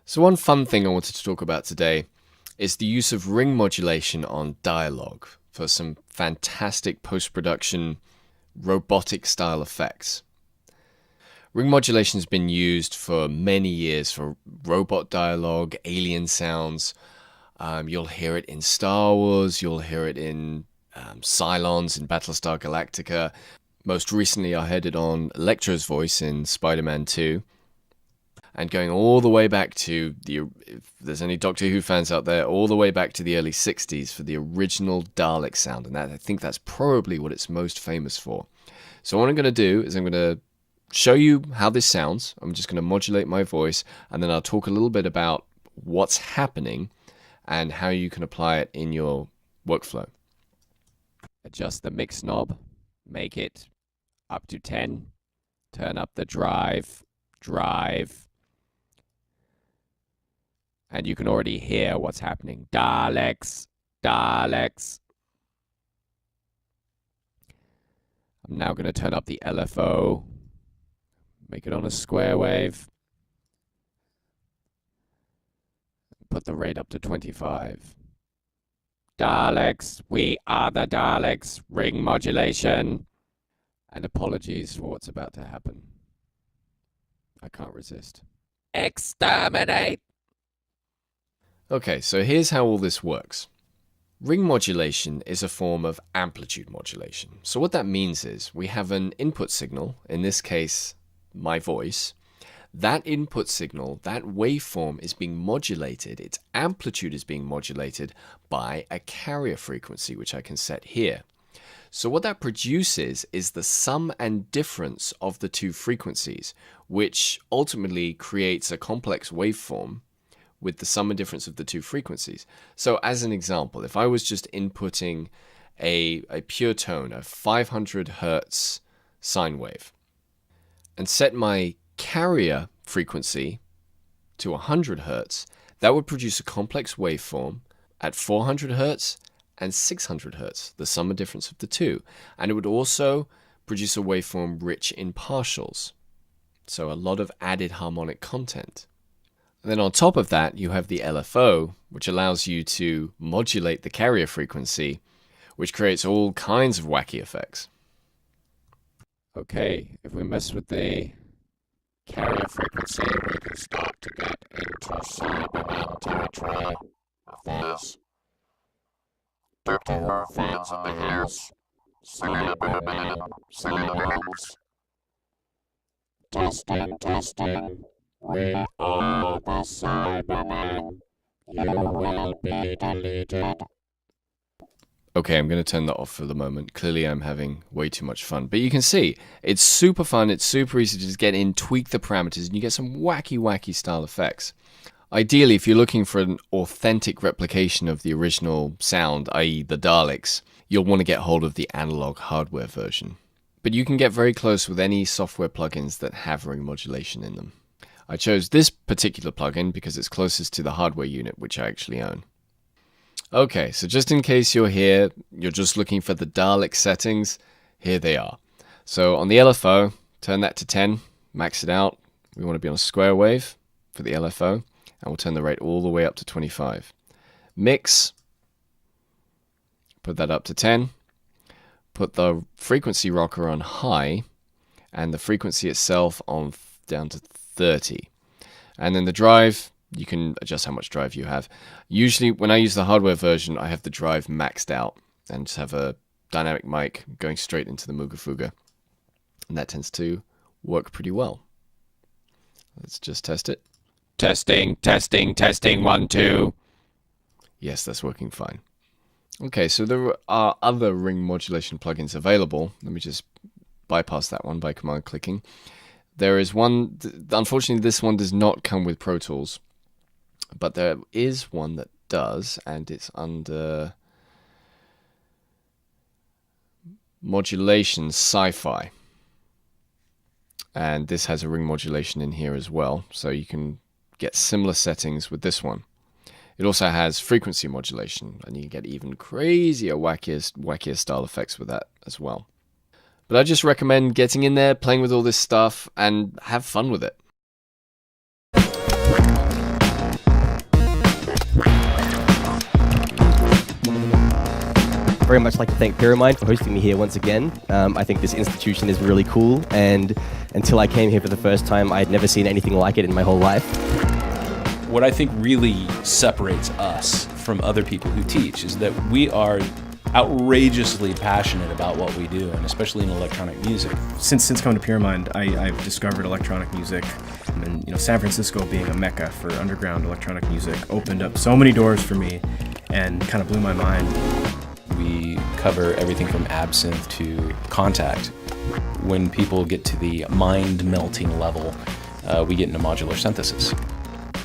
So one fun thing I wanted to talk about today is the use of ring modulation on dialogue for some fantastic post-production robotic style effects. Ring modulation has been used for many years for robot dialogue, alien sounds. You'll hear it in Star Wars, you'll hear it in Cylons in Battlestar Galactica. Most recently I heard it on Electro's voice in Spider-Man 2. And going all the way back to if there's any Doctor Who fans out there, all the way back to the early 60s for the original Dalek sound. And I think that's probably what it's most famous for. So what I'm going to do is I'm going to show you how this sounds. I'm just going to modulate my voice, and then I'll talk a little bit about what's happening and how you can apply it in your workflow. Adjust the mix knob, make it up to 10, turn up the drive, and you can already hear what's happening. Daleks. I'm now going to turn up the LFO, make it on a square wave, put the rate up to 25. Daleks, we are the Daleks, ring modulation. And apologies for what's about to happen. I can't resist. Exterminate! Okay, so here's how all this works. Ring modulation is a form of amplitude modulation. So what that means is we have an input signal, in this case, my voice. That input signal, that waveform is being modulated, its amplitude is being modulated by a carrier frequency, which I can set here. So what that produces is the sum and difference of the two frequencies, which ultimately creates a complex waveform with the sum and difference of the two frequencies. So as an example, if I was just inputting a pure tone, a 500 hertz sine wave, and set my carrier frequency to 100 hertz, that would produce a complex waveform at 400 hertz and 600 hertz, the sum and difference of the two. And it would also produce a waveform rich in partials, so a lot of added harmonic content. And then on top of that, you have the LFO, which allows you to modulate the carrier frequency, which creates all kinds of wacky effects. Okay, if we mess with the carrier frequency, we can start to get into Cyberman territory. If there's Doctor Who fans in the house, Cyberman, Cylons. Testing. We are the Cybermen. You will be deleted. Okay, I'm going to turn that off for the moment. Clearly I'm having way too much fun. But you can see, it's super fun, it's super easy to just get in, tweak the parameters, and you get some wacky style effects. Ideally, if you're looking for an authentic replication of the original sound, i.e. the Daleks, you'll want to get hold of the analog hardware version. But you can get very close with any software plugins that have ring modulation in them. I chose this particular plugin because it's closest to the hardware unit, which I actually own. Okay, so just in case you're here, you're just looking for the Dalek settings, here they are. So on the LFO, turn that to 10, max it out. We want to be on a square wave for the LFO, and we'll turn the rate all the way up to 25. Mix, put that up to 10. Put the frequency rocker on high, and the frequency itself on down to 30. And then the drive, you can adjust how much drive you have. Usually when I use the hardware version, I have the drive maxed out and just have a dynamic mic going straight into the Mooga, and that tends to work pretty well. Let's just test it. Testing, 1, 2. Yes, that's working fine. Okay, so there are other ring modulation plugins available. Let me just bypass that one by command clicking. There is one, unfortunately this one does not come with Pro Tools, but there is one that does, and it's under Modulation Sci-Fi. And this has a ring modulation in here as well, so you can get similar settings with this one. It also has frequency modulation, and you can get even crazier, wackier style effects with that as well. But I just recommend getting in there, playing with all this stuff, and have fun with it. Very much like to thank Pyramide for hosting me here once again. I think this institution is really cool, and until I came here for the first time, I had never seen anything like it in my whole life. What I think really separates us from other people who teach is that we are outrageously passionate about what we do, and especially in electronic music. Since coming to Pyramide, I've discovered electronic music, and San Francisco being a mecca for underground electronic music opened up so many doors for me and kind of blew my mind. We cover everything from absinthe to contact. When people get to the mind-melting level, we get into modular synthesis.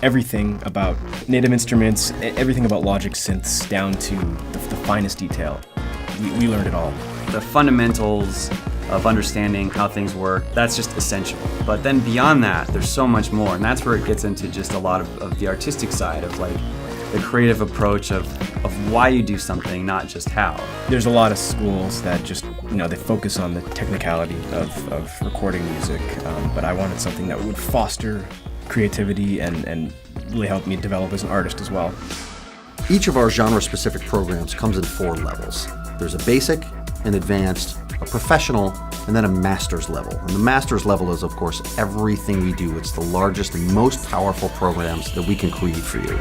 Everything about native instruments, everything about Logic synths down to the finest detail. We learned it all. The fundamentals of understanding how things work, that's just essential. But then beyond that, there's so much more, and that's where it gets into just a lot of the artistic side of like the creative approach of why you do something, not just how. There's a lot of schools that just, they focus on the technicality of recording music, but I wanted something that would foster creativity and really help me develop as an artist as well. Each of our genre-specific programs comes in 4 levels. There's a basic, an advanced, a professional, and then a master's level. And the master's level is, of course, everything we do. It's the largest and most powerful programs that we can create for you.